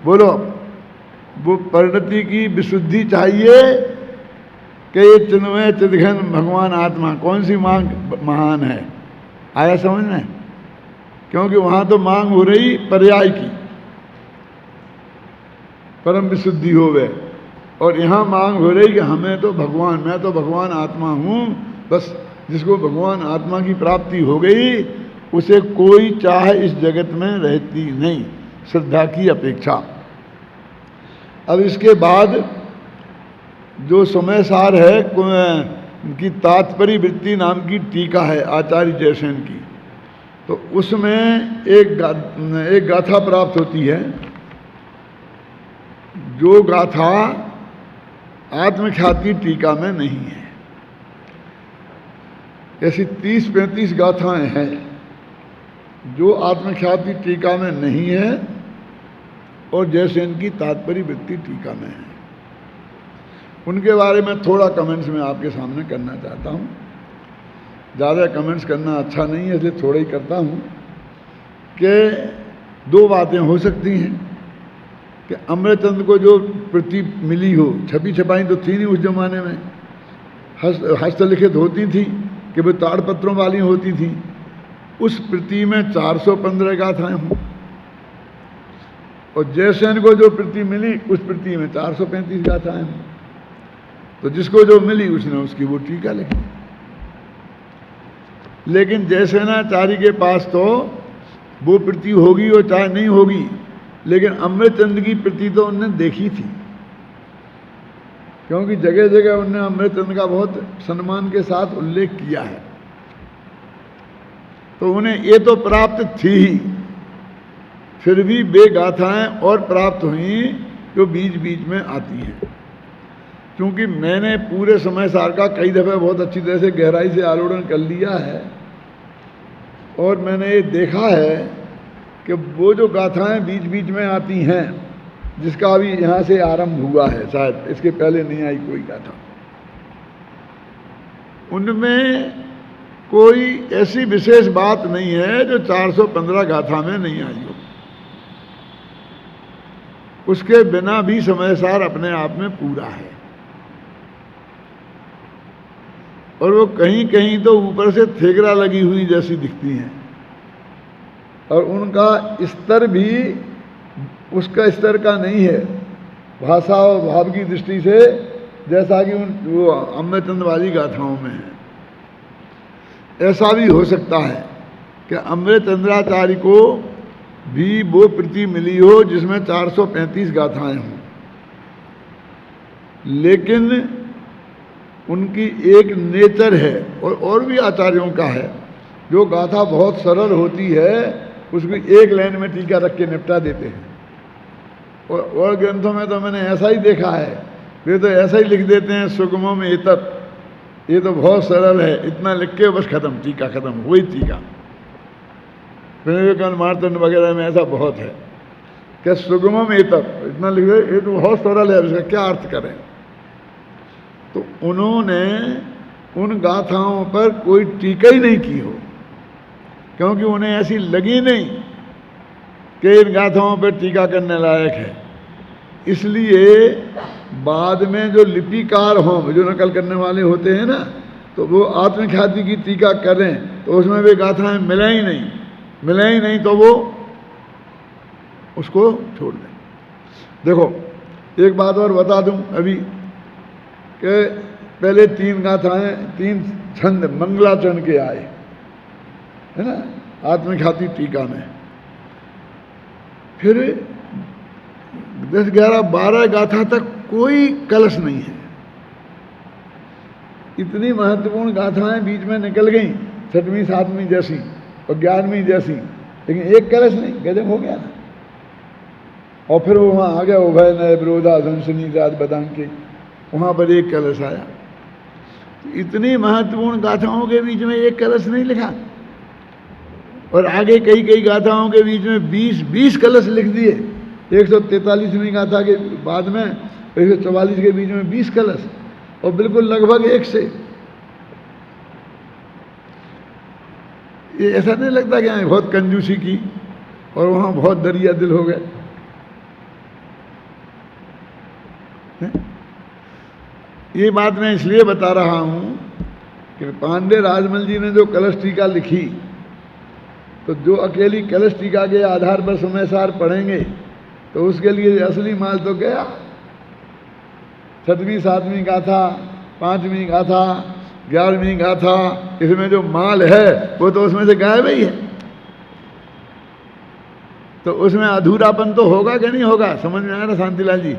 बोलो, वो परिणति की विशुद्धि चाहिए कि ये चिन्मय चिदघन भगवान आत्मा, कौन सी मांग महान है? आया समझ में? क्योंकि वहां तो मांग हो रही पर्याय की, परम विशुद्धि हो गए, और यहाँ मांग हो रही कि हमें तो भगवान, मैं तो भगवान आत्मा हूँ। बस जिसको भगवान आत्मा की प्राप्ति हो गई उसे कोई चाह इस जगत में रहती नहीं, श्रद्धा की अपेक्षा। अब इसके बाद जो समय सार है कि तात्पर्य वृत्ति नाम की टीका है आचार्य जयसेन की, तो उसमें एक गाथा प्राप्त होती है, जो गाथा आत्मख्याति टीका में नहीं है। ऐसी 30-35 गाथाएं हैं जो आत्मख्याति टीका में नहीं है और जयसेन की तात्पर्य वृत्ति टीका में है। उनके बारे में थोड़ा कमेंट्स मैं आपके सामने करना चाहता हूँ। ज़्यादा कमेंट्स करना अच्छा नहीं है, इसलिए थोड़ा ही करता हूँ कि दो बातें हो सकती हैं कि अमृतचंद को जो प्रति मिली हो, छपी छपाई तो थी नहीं उस जमाने में, हस्तलिखित होती थी कि वो ताड़पत्रों वाली होती थी, उस प्रति में 415 गाथाएं हों, और जयसेन को जो प्रति मिली उस प्रति में 435 गाथाएं हों। तो जिसको जो मिली उसने उसकी वो टीका लिखी। लेकिन जयसेनाचार्य के पास तो वो प्रति होगी और चाहे नहीं होगी, लेकिन अमृतचंद की प्रति तो उनने देखी थी, क्योंकि जगह जगह उनने अमृतचंद का बहुत सम्मान के साथ उल्लेख किया है। तो उन्हें ये तो प्राप्त थी ही, फिर भी वे गाथाएं और प्राप्त हुई जो बीच बीच में आती हैं। क्योंकि मैंने पूरे समय सार का कई दफ़े बहुत अच्छी तरह से गहराई से आलोड़न कर लिया है, और मैंने ये देखा है कि वो जो गाथाएं बीच बीच में आती हैं, जिसका अभी यहाँ से आरंभ हुआ है, शायद इसके पहले नहीं आई कोई गाथा, उनमें कोई ऐसी विशेष बात नहीं है जो 415 गाथा में नहीं आई हो। उसके बिना भी समय सार अपने आप में पूरा है, और वो कहीं कहीं तो ऊपर से थेगरा लगी हुई जैसी दिखती हैं, और उनका स्तर भी उसका स्तर का नहीं है भाषा और भाव की दृष्टि से, जैसा कि वो अमृतचंद वाली गाथाओं में है। ऐसा भी हो सकता है कि अमृतचंद्राचार्य को भी वो प्रति मिली हो जिसमें 435 गाथाएं हों, लेकिन उनकी एक नेचर है, और भी आचार्यों का है, जो गाथा बहुत सरल होती है उसको एक लाइन में टीका रख के निपटा देते हैं। और ग्रंथों में तो मैंने ऐसा ही देखा है, वे तो ऐसा ही लिख देते हैं, सुगमम एतत्, ये तो बहुत सरल है, इतना लिख के बस खत्म, टीका खत्म, वही टीका। विवेकानंद मार्तंड वगैरह में ऐसा बहुत है कि सुगमम एतत्, इतना लिख दे, ये तो बहुत सरल है, इसका क्या अर्थ करें। तो उन्होंने उन गाथाओं पर कोई टीका ही नहीं की हो, क्योंकि उन्हें ऐसी लगी नहीं कि इन गाथाओं पर टीका करने लायक है। इसलिए बाद में जो लिपिकार हों, जो नकल करने वाले होते हैं ना, तो वो आत्मख्याति की टीका करें तो उसमें वे गाथाएं मिले ही नहीं, तो वो उसको छोड़ दें। देखो एक बात और बता दूं अभी, कि पहले 3 गाथाएं, 3 छंद मंगलाचरण के आए है ना आत्मख्याति टीका में, फिर 10, 11, 12 गाथा तक कोई कलश नहीं है। इतनी महत्वपूर्ण गाथाएं बीच में निकल गई, 6वीं 7वीं जैसी और 11वीं जैसी, लेकिन एक कलश नहीं, गजब हो गया ना। और फिर वो वहाँ आ गया उभय नय विरोधा धनसनी राज बदान के, वहाँ पर एक कलश आया। इतनी महत्वपूर्ण गाथाओं के बीच में एक कलश नहीं लिखा, और आगे कई गाथाओं के बीच में 20 कलश लिख दिए। 143वीं गाथा के बाद में 144 के बीच में 20 कलश, और बिल्कुल लगभग एक से। ये ऐसा नहीं लगता कि बहुत कंजूसी की और वहाँ बहुत दरिया दिल हो गए। ये बात मैं इसलिए बता रहा हूं कि पांडे राजमल जी ने जो कलश टीका लिखी, तो जो अकेली कलश टीका के आधार पर समय सार पढ़ेंगे तो उसके लिए असली माल तो गया। 6वीं 7वीं गाथा, 5वीं गाथा, 11वीं गाथा, इसमें जो माल है वो तो उसमें से गायब ही है। तो उसमें अधूरापन तो होगा कि नहीं होगा? समझ में आया ना शांतिलाल जी?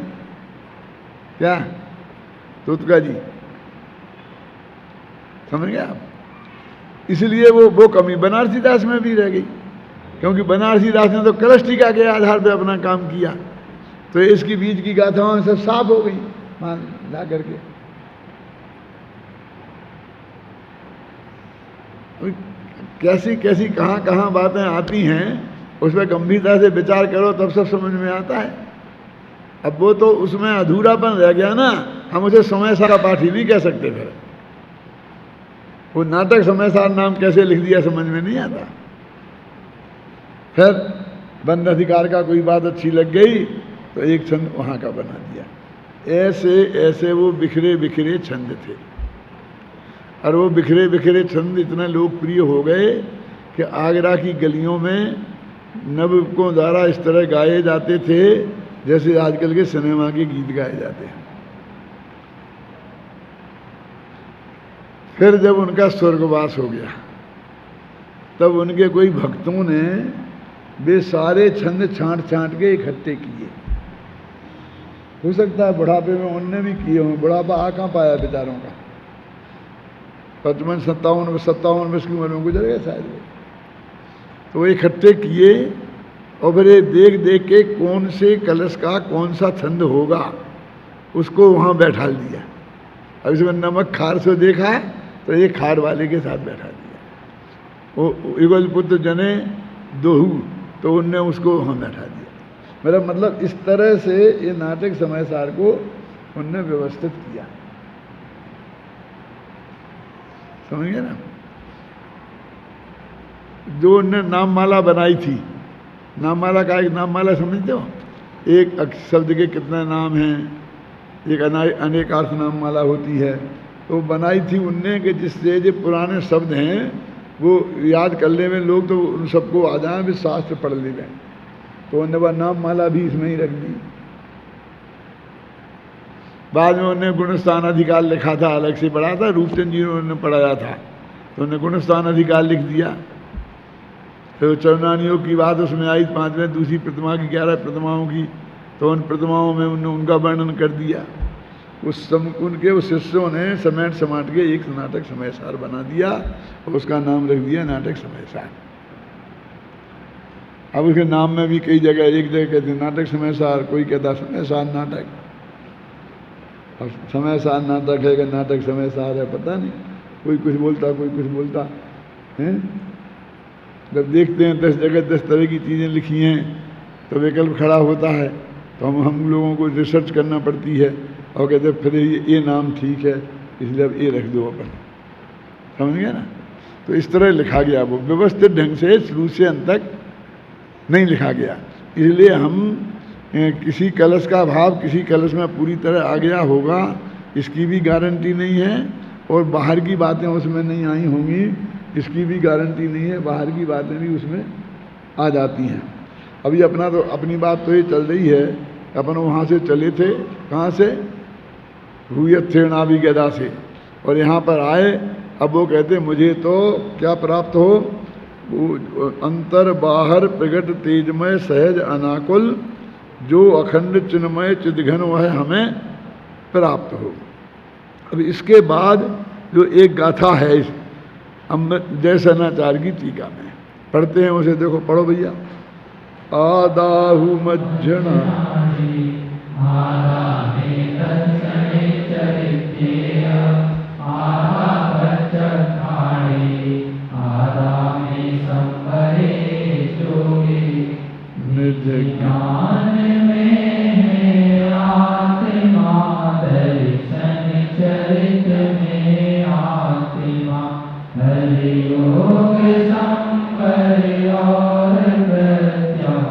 क्या तोतका जी, समझ गए आप? इसलिए वो कमी बनारसी दास में भी रह गई, क्योंकि बनारसी दास ने तो कलश टीका के आधार पर अपना काम किया, तो इसकी बीच की गाथाओं सब साफ हो गई मान ला करके। कैसी कैसी कहाँ कहाँ बातें आती हैं, उस पर गंभीरता से विचार करो तब सब समझ में आता है। अब वो तो उसमें अधूरापन रह गया ना, हम उसे समय सारा पाठ ही नहीं कह सकते। फिर वो नाटक समय सार नाम कैसे लिख दिया समझ में नहीं आता। फिर बंद अधिकार का कोई बात अच्छी लग गई तो एक छंद वहाँ का बना दिया। ऐसे ऐसे वो बिखरे बिखरे छंद थे, और वो बिखरे बिखरे छंद इतने लोकप्रिय हो गए कि आगरा की गलियों में नवयुवकों द्वारा इस तरह गाए जाते थे जैसे आजकल के सिनेमा के गीत गाए जाते हैं। फिर जब उनका स्वर्गवास हो गया तब उनके कोई भक्तों ने वे सारे छंद छांट छांट के इकट्ठे किए। हो सकता है बुढ़ापे में उनने भी किए हों, बुढ़ापा आ कहाँ पाया बेचारों का, 55 57 वर्ष की उम्र में गुजर गए शायद वो। तो वो इकट्ठे किए और फिर ये देख देख के कौन से कलश का कौन सा छंद होगा उसको वहाँ बैठा दिया। अब इसमें नमक खार से देखा तो ये खार वाले के साथ बैठा दिया। वो युगल पुत्र जने दोहू, तो उनने उसको वहाँ बैठा दिया। मेरा मतलब इस तरह से ये नाटक समय सार को उनने व्यवस्थित किया, समझ गए ना? जो उनने नाममाला बनाई थी, नाममाला का एक नाममाला समझते हो? एक शब्द के कितने नाम हैं, एक अनेकार्थ नाममाला होती है। तो बनाई थी उनने कि जिससे जो पुराने शब्द हैं वो याद कर ले में लोग तो उन सबको आ जाए भी शास्त्र पढ़ ले में। तो उन्होंने वह नाममाला भी इसमें ही रख दी। बाद में उन्होंने गुणस्थान अधिकार लिखा था, अलग से पढ़ा था, रूपचंद जी ने उन्होंने पढ़ाया था, तो उन्होंने गुणस्थान अधिकार लिख दिया। फिर चरणानियों की बात उसमें आई, 5वें दूसरी प्रतिमा की 11 प्रतिमाओं की, तो उन प्रतिमाओं में उन्होंने उनका वर्णन कर दिया। उनके उस शिष्यों ने समेट समाट के एक नाटक समय सार बना दिया और उसका नाम रख दिया नाटक समय सार। अब उसके नाम में भी कई जगह, एक जगह कहते नाटक समय सार, कोई कहता समय सार नाटक। अब समय सार नाटक है कि नाटक समय सार है पता नहीं, कोई कुछ बोलता कोई कुछ बोलता है। जब देखते हैं 10 जगह 10 तरह की चीज़ें लिखी हैं तो विकल्प खड़ा होता है, तो हम लोगों को रिसर्च करना पड़ती है और कहते फिर ये नाम ठीक है इसलिए अब ये रख दो अपन, समझ गया ना? तो इस तरह लिखा गया, वो व्यवस्थित ढंग से शुरू से अंत तक नहीं लिखा गया। इसलिए हम किसी कलश का भाव किसी कलश में पूरी तरह आ गया होगा इसकी भी गारंटी नहीं है, और बाहर की बातें उसमें नहीं आई होंगी इसकी भी गारंटी नहीं है। बाहर की बातें भी उसमें आ जाती हैं। अभी अपनी बात तो ये चल रही है, अपन वहाँ से चले थे, कहाँ से? हुयत थे नाभि गदा से, और यहाँ पर आए। अब वो कहते मुझे तो क्या प्राप्त हो, वो अंतर बाहर प्रगट तेजमय सहज अनाकुल, जो अखंड चिन्मय चिदघन वह हमें प्राप्त हो। अब इसके बाद जो एक गाथा है इस जयसेनाचार्य की टीका में पढ़ते हैं, उसे देखो, पढ़ो भैया। आदाहु मज्जन ज्ञान में आत्मा दर्शन चरित में आत्मा, हरियोग संकर और प्रत्याख्यान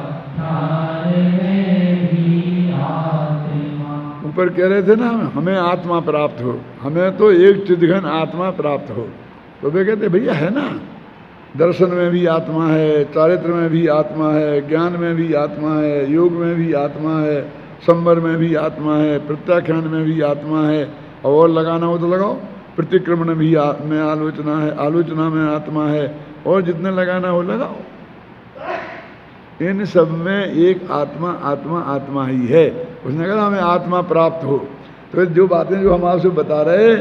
में भी आत्मा। ऊपर कह रहे थे ना हमें आत्मा प्राप्त हो, हमें तो एक चिदघन आत्मा प्राप्त हो। तो वे कहते भैया है ना, दर्शन में भी आत्मा है, चारित्र में भी आत्मा है, ज्ञान में भी आत्मा है, योग में भी आत्मा है, संवर में भी आत्मा है, प्रत्याख्यान में भी आत्मा है, और लगाना हो तो लगाओ, प्रतिक्रमण भी में आलोचना है, आलोचना में आत्मा है, और जितने लगाना हो लगाओ। इन सब में एक आत्मा आत्मा आत्मा ही है। उसने कहा हमें आत्मा प्राप्त हो। तो जो बातें जो हम आपसे बता रहे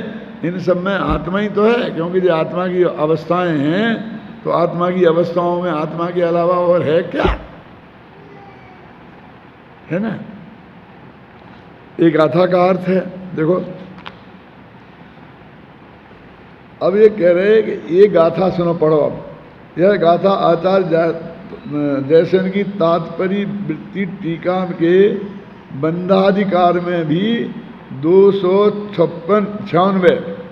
इन सब में आत्मा ही तो है, क्योंकि जो आत्मा की अवस्थाएं हैं, तो आत्मा की अवस्थाओं में आत्मा के अलावा और है क्या? है ना। एक गाथा का अर्थ है, देखो अब ये कह रहे हैं कि ये गाथा सुनो, पढ़ो। अब यह गाथा आचार्य जयसेन की तात्पर्य वृत्ति टीका के बंधाधिकार में भी 296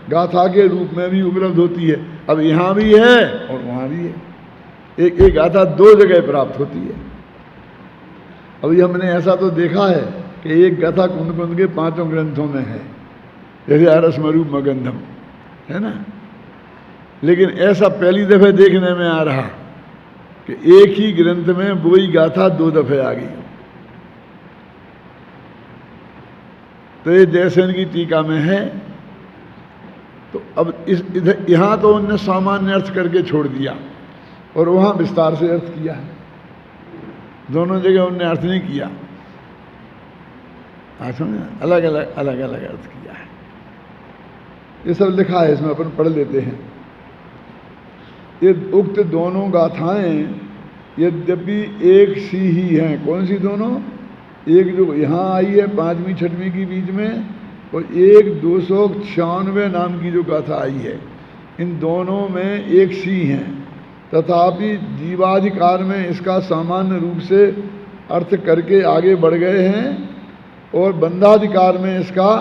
गाथा के रूप में भी उपलब्ध होती है। अब यहाँ भी है और वहाँ भी है, एक गाथा दो जगह प्राप्त होती है। अभी हमने ऐसा तो देखा है कि एक गाथा कुंद कुंद के 5 ग्रंथों में है, जैसे अरसमरूप मगंधम है ना, लेकिन ऐसा पहली दफे देखने में आ रहा कि एक ही ग्रंथ में वही गाथा 2 दफे आ गई। तो ये जयसेन की टीका में है। तो अब इधर यहाँ तो उनने सामान्य अर्थ करके छोड़ दिया और वहाँ विस्तार से अर्थ किया है। दोनों जगह उनने अर्थ नहीं किया, अलग अलग अलग अलग अर्थ किया है। ये सब लिखा है इसमें, अपन पढ़ लेते हैं। ये उक्त दोनों गाथाएं यद्यपि एक सी ही हैं। कौन सी दोनों? एक जो यहाँ आई है 5वीं 6वीं की बीच में, और एक 296 नाम की जो गाथा आई है, इन दोनों में एक सी हैं। तथापि जीवाधिकार में इसका सामान्य रूप से अर्थ करके आगे बढ़ गए हैं, और बंधाधिकार में इसका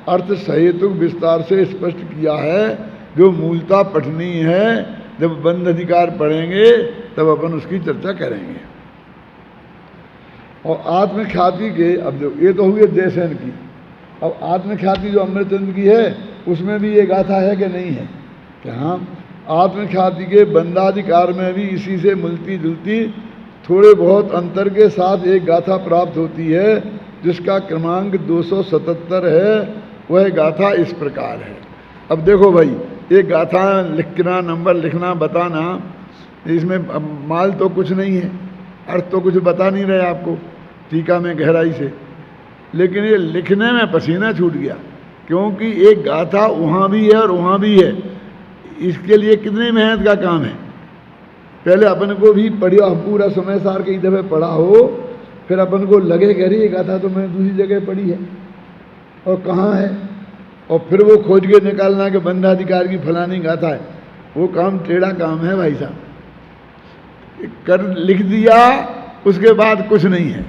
अर्थ सहेतुक विस्तार से स्पष्ट किया है, जो मूलता पठनीय है। जब बंध अधिकार पढ़ेंगे तब अपन उसकी चर्चा करेंगे। और आत्मख्याति के, अब जो ये तो हुई जयसेन की, अब आत्मख्याति जो अमृतचंद्र की है उसमें भी ये गाथा है कि नहीं है? कि हाँ, आत्मख्याति के बंधाधिकार में भी इसी से मिलती जुलती थोड़े बहुत अंतर के साथ एक गाथा प्राप्त होती है, जिसका क्रमांक 277 है। वह गाथा इस प्रकार है। अब देखो भाई, एक गाथा लिखना, नंबर लिखना, बताना, इसमें माल तो कुछ नहीं है, अर्थ तो कुछ बता नहीं रहे आपको टीका में गहराई से, लेकिन ये लिखने में पसीना छूट गया, क्योंकि एक गाथा वहाँ भी है और वहाँ भी है। इसके लिए कितनी मेहनत का काम है। पहले अपन को भी पढ़िया पूरा समय सार कई दफ़े पढ़ा हो, फिर अपन को लगे कि ये गाथा तो मैंने दूसरी जगह पढ़ी है और कहाँ है, और फिर वो खोज के निकालना कि बंधाधिकार की फलानी गाथा है। वो काम टेढ़ा काम है भाई साहब। कर लिख दिया, उसके बाद कुछ नहीं है,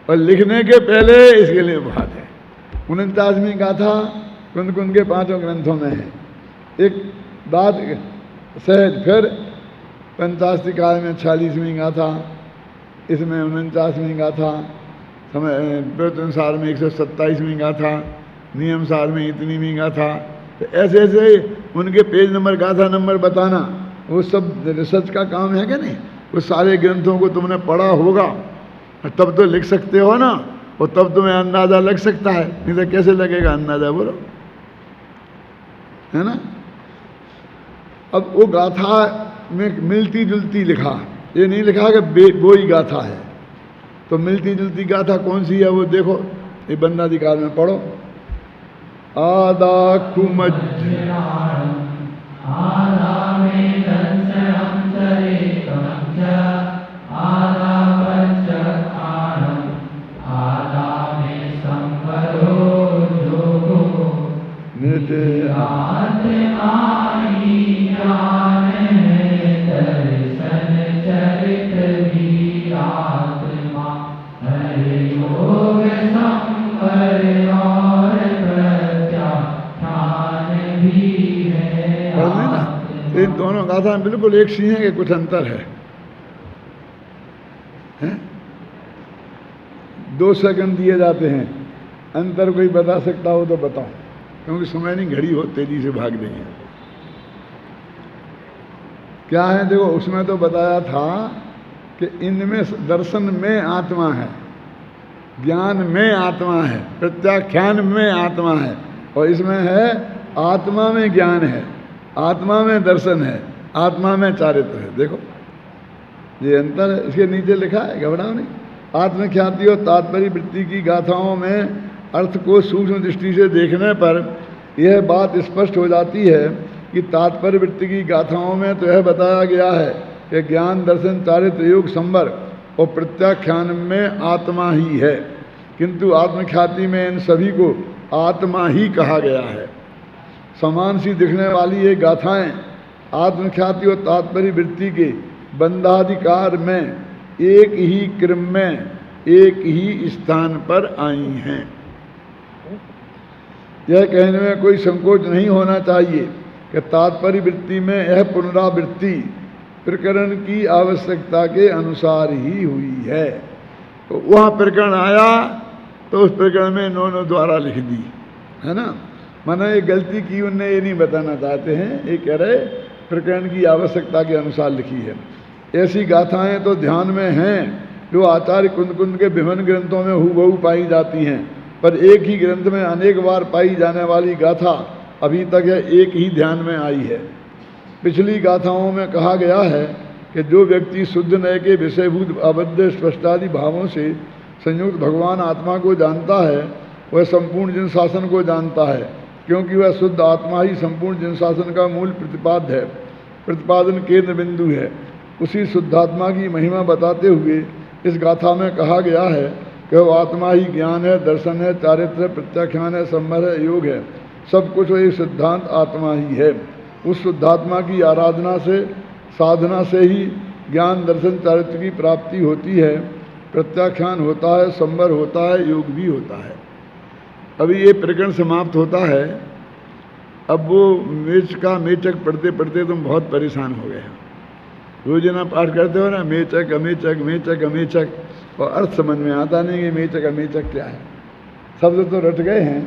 और लिखने के पहले इसके लिए बात है। 49वीं गाथा कुंद कुंद के 5 ग्रंथों में है। एक बात सहज, फिर 85 काल में 46वीं गाथा, इसमें 49वीं गाथा, समय प्रवचनसार में 127वीं गाथा, नियम सार में इतनीवीं गाथा। तो ऐसे ऐसे उनके पेज नंबर, गाथा नंबर बताना, वो सब रिसर्च का काम है कि नहीं? वो सारे ग्रंथों को तुमने पढ़ा होगा, तब तो लिख सकते हो ना, और तब तुम्हें अंदाज़ा लग सकता है, नहीं तो कैसे लगेगा अंदाज़ा, बोलो, है ना। अब वो गाथा में मिलती जुलती लिखा, ये नहीं लिखा कि वो ही गाथा है। तो मिलती जुलती गाथा कौन सी है वो देखो, ये बंधाधिकार में पढ़ो। आदा कुमज इन दोनों गाथा में बिल्कुल एक सी है कि कुछ अंतर है? 2 सेकंड दिए जाते हैं, अंतर कोई बता सकता हो तो बताओ, क्योंकि समय नहीं, घड़ी हो तेजी से भाग रही है। क्या है देखो, उसमें तो बताया था कि इनमें दर्शन में आत्मा है, ज्ञान में आत्मा है, प्रत्याख्यान में आत्मा है, और इसमें है आत्मा में ज्ञान है, आत्मा में दर्शन है, आत्मा में चारित्र है। देखो ये अंतर है, इसके नीचे लिखा है, घबराओ नहीं। आत्मख्याति और तात्पर्य वृत्ति की गाथाओं में अर्थ को सूक्ष्म दृष्टि से देखने पर यह बात स्पष्ट हो जाती है कि तात्पर्य वृत्ति की गाथाओं में तो यह बताया गया है कि ज्ञान दर्शन चारित्र योग संवर और प्रत्याख्यान में आत्मा ही है, किंतु आत्मख्याति में इन सभी को आत्मा ही कहा गया है। समान सी दिखने वाली ये गाथाएं आत्मख्याति और तात्पर्य वृत्ति के बंधाधिकार में एक ही क्रम में एक ही स्थान पर आई हैं। यह कहने में कोई संकोच नहीं होना चाहिए कि तात्पर्य वृत्ति में यह पुनरावृत्ति प्रकरण की आवश्यकता के अनुसार ही हुई है। तो वहाँ प्रकरण आया तो उस प्रकरण में इन्होंने द्वारा लिख दी है ना, माना ये गलती की उनने ये नहीं बताना चाहते हैं, ये कह रहे प्रकरण की आवश्यकता के अनुसार लिखी है। ऐसी गाथाएं तो ध्यान में हैं जो आचार्य कुंद कुंद के विभिन्न ग्रंथों में हूबहू पाई जाती हैं, पर एक ही ग्रंथ में अनेक बार पाई जाने वाली गाथा अभी तक यह एक ही ध्यान में आई है। पिछली गाथाओं में कहा गया है कि जो व्यक्ति शुद्ध नय के विषयभूत अबद्ध स्पष्टादि भावों से संयुक्त भगवान आत्मा को जानता है वह संपूर्ण जिन शासन को जानता है, क्योंकि वह शुद्ध आत्मा ही संपूर्ण जिन शासन का मूल प्रतिपाद्य है, प्रतिपादन केंद्र बिंदु है। उसी शुद्धात्मा की महिमा बताते हुए इस गाथा में कहा गया है कि वह आत्मा ही ज्ञान है, दर्शन है, चारित्र है, प्रत्याख्यान है, संवर है, योग है, सब कुछ वही सिद्धांत आत्मा ही है। उस शुद्धात्मा की आराधना से साधना से ही ज्ञान दर्शन चारित्र की प्राप्ति होती है, प्रत्याख्यान होता है, संवर होता है, योग भी होता है। अभी ये प्रकरण समाप्त होता है। अब वो मेच का मेचक पढ़ते पढ़ते तुम बहुत परेशान हो गए हो। रोजाना पाठ करते हो ना, मेचक अमेचक मेचक अमेचक, और अर्थ समझ में आता नहीं कि मेचक अमेचक क्या है, शब्द तो रट गए हैं।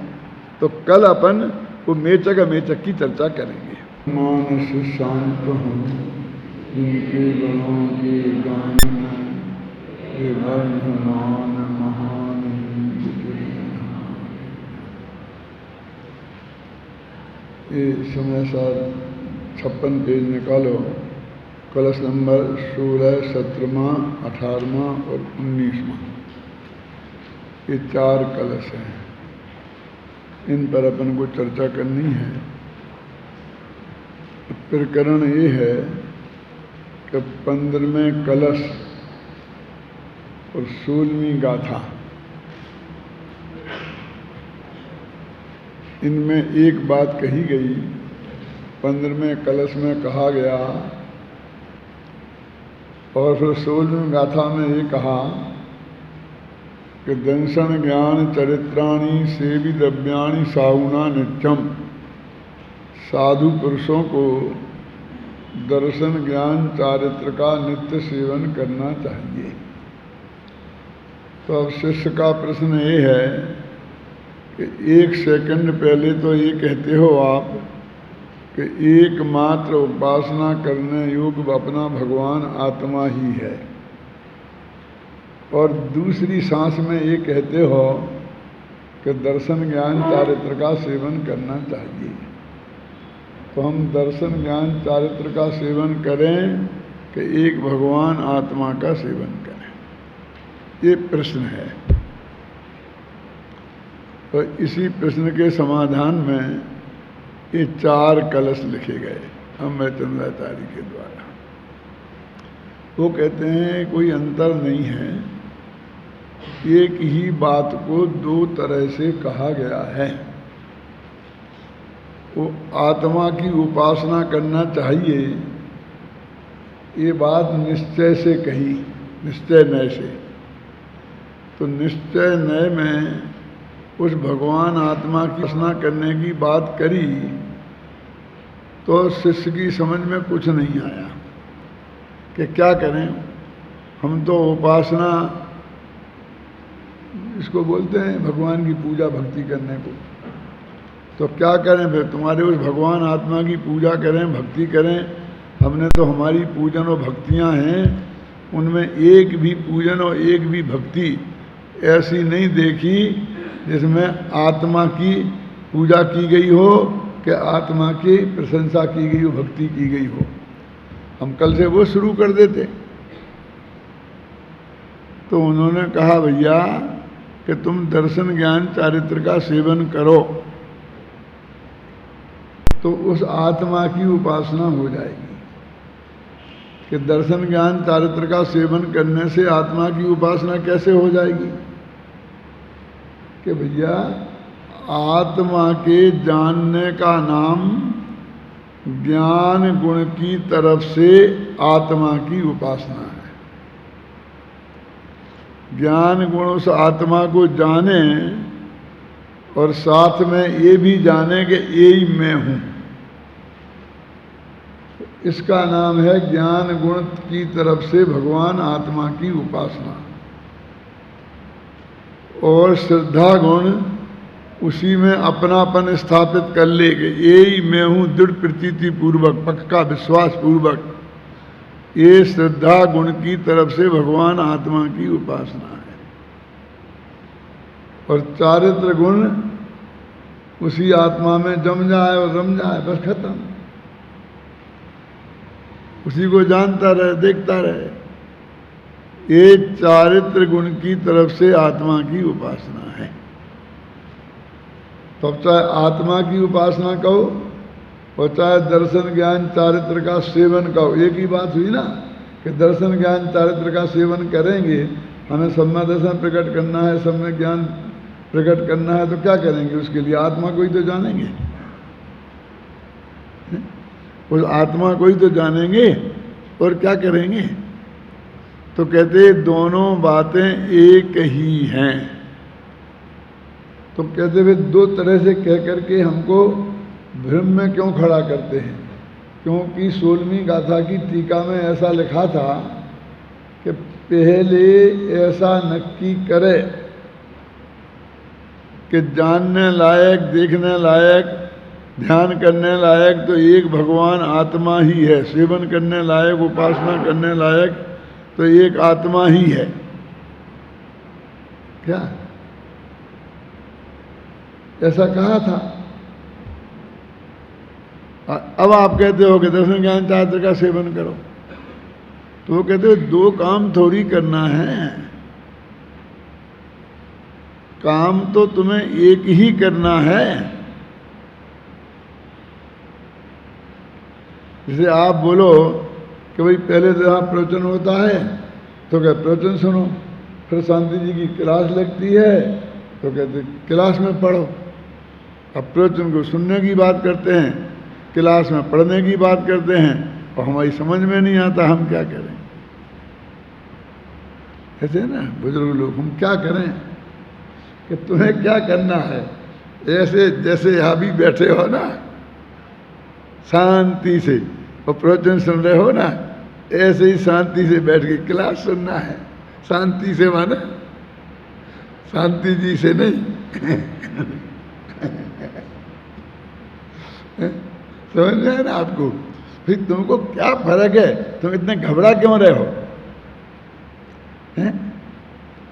तो कल अपन वो मेचक अमेचक की चर्चा करेंगे। मानस शांत हूँ जिनके गुणों के गान महान ये समय साथ 56 पेज निकालो, कलश नंबर 16, 17वां, 18वां और 19वां, ये 4 कलश हैं। इन पर अपन को चर्चा करनी है। प्रकरण ये है कि 15वें कलश और 16वीं गाथा, इनमें एक बात कही गई। 15वें कलश में कहा गया और फिर 16वीं गाथा में ये कहा कि दर्शन ज्ञान चरित्राणि सेवी द्रव्याणि साहुना नित्यम, साधु पुरुषों को दर्शन ज्ञान चारित्र का नित्य सेवन करना चाहिए। तो अब शिष्य का प्रश्न ये है कि 1 सेकंड पहले तो ये कहते हो आप कि एकमात्र उपासना करने योग्य अपना भगवान आत्मा ही है, और दूसरी सांस में ये कहते हो कि दर्शन ज्ञान चारित्र का सेवन करना चाहिए। तो हम दर्शन ज्ञान चारित्र का सेवन करें कि एक भगवान आत्मा का सेवन करें, ये प्रश्न है। तो इसी प्रश्न के समाधान में ये 4 कलश लिखे गए अमृतचंद्राचार्य के द्वारा। वो कहते हैं कोई अंतर नहीं है, एक ही बात को 2 तरह से कहा गया है। वो आत्मा की उपासना करना चाहिए, ये बात निश्चय से कही, निश्चय नय से। तो निश्चय नय में उस भगवान आत्मा की उपासना करने की बात करी तो शिष्य की समझ में कुछ नहीं आया कि क्या करें। हम तो उपासना इसको बोलते हैं भगवान की पूजा भक्ति करने को। तो क्या करें फिर, तुम्हारे उस भगवान आत्मा की पूजा करें, भक्ति करें। हमने तो हमारी पूजन और भक्तियां हैं, उनमें एक भी पूजन और एक भी भक्ति ऐसी नहीं देखी जिसमें आत्मा की पूजा की गई हो कि आत्मा की प्रशंसा की गई हो, भक्ति की गई हो। हम कल से वो शुरू कर देते। तो उन्होंने कहा भैया कि तुम दर्शन ज्ञान चारित्र का सेवन करो तो उस आत्मा की उपासना हो जाएगी। कि दर्शन ज्ञान चारित्र का सेवन करने से आत्मा की उपासना कैसे हो जाएगी? कि भैया आत्मा के जानने का नाम ज्ञान गुण की तरफ से आत्मा की उपासना है। ज्ञान गुण उस आत्मा को जाने और साथ में ये भी जाने कि यही मैं हूं, इसका नाम है ज्ञान गुण की तरफ से भगवान आत्मा की उपासना। और श्रद्धा गुण उसी में अपनापन स्थापित कर ले कि यही मैं हूं, दृढ़ प्रतीति पूर्वक, पक्का विश्वास पूर्वक। ये श्रद्धा गुण की तरफ से भगवान आत्मा की उपासना है। और चारित्र गुण उसी आत्मा में जम जाए और रम जाए, बस खत्म। उसी को जानता रहे, देखता रहे। ये चारित्र गुण की तरफ से आत्मा की उपासना है। तो अब चाहे आत्मा की उपासना कहो और चाहे दर्शन ज्ञान चारित्र का सेवन कहो, एक ही बात हुई ना कि दर्शन ज्ञान चारित्र का सेवन करेंगे, हमें सब में दर्शन प्रकट करना है, सब में ज्ञान प्रकट करना है, तो क्या करेंगे? उसके लिए आत्मा को ही तो जानेंगे, उस आत्मा को ही तो जानेंगे और क्या करेंगे? तो कहते दोनों बातें एक ही हैं। तो कहते वे दो तरह से कह करके हमको भ्रम में क्यों खड़ा करते हैं? क्योंकि 16वीं गाथा की टीका में ऐसा लिखा था कि पहले ऐसा नक्की करे कि जानने लायक, देखने लायक, ध्यान करने लायक तो एक भगवान आत्मा ही है, सेवन करने लायक, उपासना करने लायक तो एक आत्मा ही है। क्या ऐसा कहा था? अब आप कहते हो कि दर्शन ज्ञान चारित्र का सेवन करो, तो वो कहते हो दो काम थोड़ी करना है, काम तो तुम्हें एक ही करना है। जैसे आप बोलो कि भाई पहले तो यहाँ प्रवचन होता है तो क्या प्रवचन सुनो, फिर शांति जी की क्लास लगती है तो कहते क्लास में पढ़ो। अब प्रवचन को सुनने की बात करते हैं, क्लास में पढ़ने की बात करते हैं, और हमारी समझ में नहीं आता, हम क्या करें? ऐसे ना बुजुर्ग लोग, हम क्या करें कि तुम्हें क्या करना है? ऐसे जैसे यहाँ भी बैठे हो ना शांति से और प्रवचन सुन रहे हो ना, ऐसे ही शांति से बैठ के क्लास सुनना है। शांति से माना शांति जी से नहीं समझ में है ना आपको? फिर तुमको क्या फर्क है? तुम इतने घबरा क्यों रहे हो?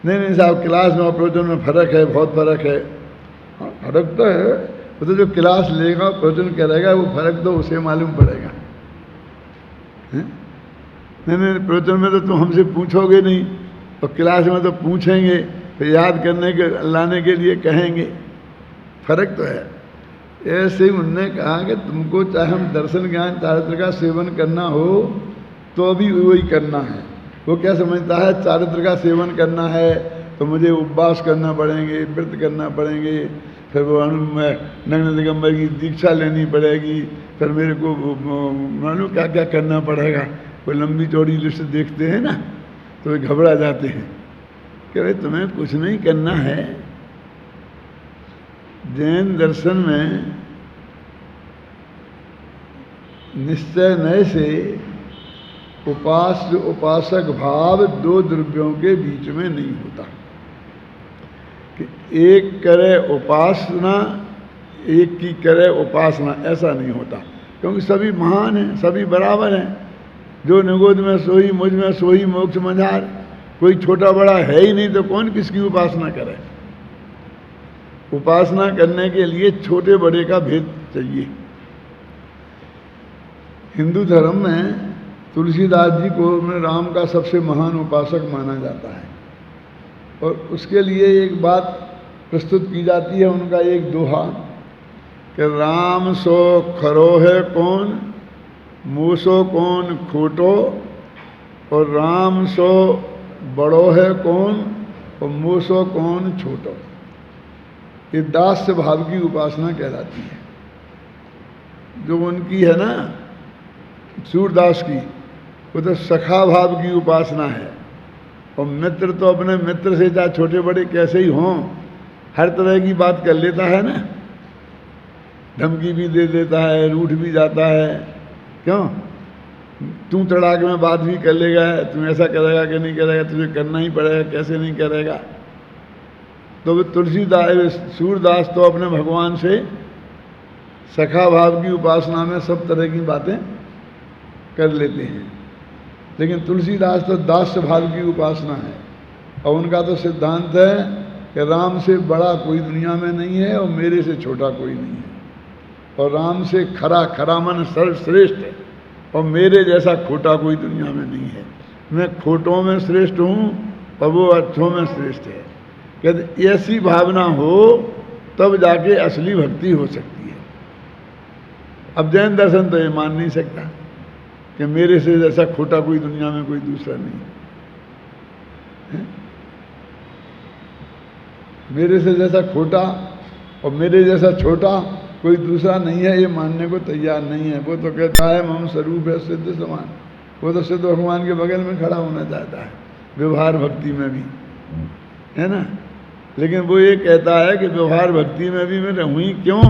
नहीं साहब, क्लास में और प्रवचन में फर्क है, बहुत फर्क है। हाँ, फर्क तो है, वो तो जो क्लास लेगा प्रवचन करेगा वो फर्क तो उसे मालूम पड़ेगा। नहीं, प्रवचन में तो तुम हमसे पूछोगे नहीं, और क्लास में तो पूछेंगे, फिर याद करने के लाने के लिए कहेंगे। फर्क तो है। ऐसे ही उन्होंने कहा कि तुमको चाहे हम दर्शन ज्ञान चारित्र का सेवन करना हो तो भी वही करना है। वो क्या समझता है, चारित्र का सेवन करना है तो मुझे उपवास करना पड़ेंगे, व्रत करना पड़ेंगे, फिर वो नग्न दिगंबर की दीक्षा लेनी पड़ेगी, फिर मेरे को मालूम क्या क्या करना पड़ेगा। कोई लंबी चौड़ी लिस्ट देखते हैं ना तो वे घबरा जाते हैं कि भाई तुम्हें कुछ नहीं करना है। जैन दर्शन में निश्चय नय से उपास्य उपासक भाव दो द्रव्यों के बीच में नहीं होता। एक करे उपासना, एक की करे उपासना, ऐसा नहीं होता, क्योंकि सभी महान हैं, सभी बराबर हैं। जो निगोद में सोई, मुझ में सोई मोक्ष मझार, कोई छोटा बड़ा है ही नहीं, तो कौन किसकी उपासना करे। उपासना करने के लिए छोटे बड़े का भेद चाहिए। हिंदू धर्म में तुलसीदास जी को राम का सबसे महान उपासक माना जाता है, और उसके लिए एक बात प्रस्तुत की जाती है, उनका एक दोहा कि राम सो खरो है कौन, मूसो कौन खोटो, और राम सो बड़ो है कौन, और मूसो कौन छोटो। ये दास्य भाव की उपासना कहलाती है। जो उनकी है ना सूरदास की, वो तो सखा भाव की उपासना है। और मित्र तो अपने मित्र से चाहे छोटे बड़े कैसे ही हों, हर तरह की बात कर लेता है ना, धमकी भी दे देता है, रूठ भी जाता है। क्यों? तू तड़ाक में बात भी कर लेगा, तू ऐसा करेगा कि नहीं करेगा, तुझे करना ही पड़ेगा, कैसे नहीं करेगा। तो वो तुलसीदास सूरदास तो अपने भगवान से सखा भाव की उपासना में सब तरह की बातें कर लेते हैं, लेकिन तुलसीदास तो दास्य भाव की उपासना है। और उनका तो सिद्धांत है कि राम से बड़ा कोई दुनिया में नहीं है और मेरे से छोटा कोई नहीं है, और राम से खरा मन सर्वश्रेष्ठ है, और मेरे जैसा खोटा कोई दुनिया में नहीं है। मैं खोटों में श्रेष्ठ हूँ और वो अच्छों में श्रेष्ठ है। कहते ऐसी भावना हो तब जाके असली भक्ति हो सकती है। अब जैन दर्शन तो ये मान नहीं सकता कि मेरे से जैसा खोटा कोई दुनिया में कोई दूसरा नहीं है। मेरे से जैसा खोटा और मेरे जैसा छोटा कोई दूसरा नहीं है, ये मानने को तैयार नहीं है। वो तो कहता है मम स्वरूप है सिद्ध समान, वो तो सिद्ध भगवान के बगल में खड़ा होना चाहता है व्यवहार भक्ति में भी, है ना। लेकिन वो ये कहता है कि व्यवहार भक्ति में भी मैं रहूँ ही क्यों,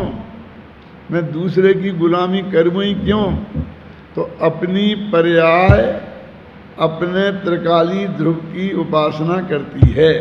मैं दूसरे की गुलामी करूँ ही क्यों। तो अपनी पर्याय अपने त्रिकाली ध्रुव की उपासना करती है।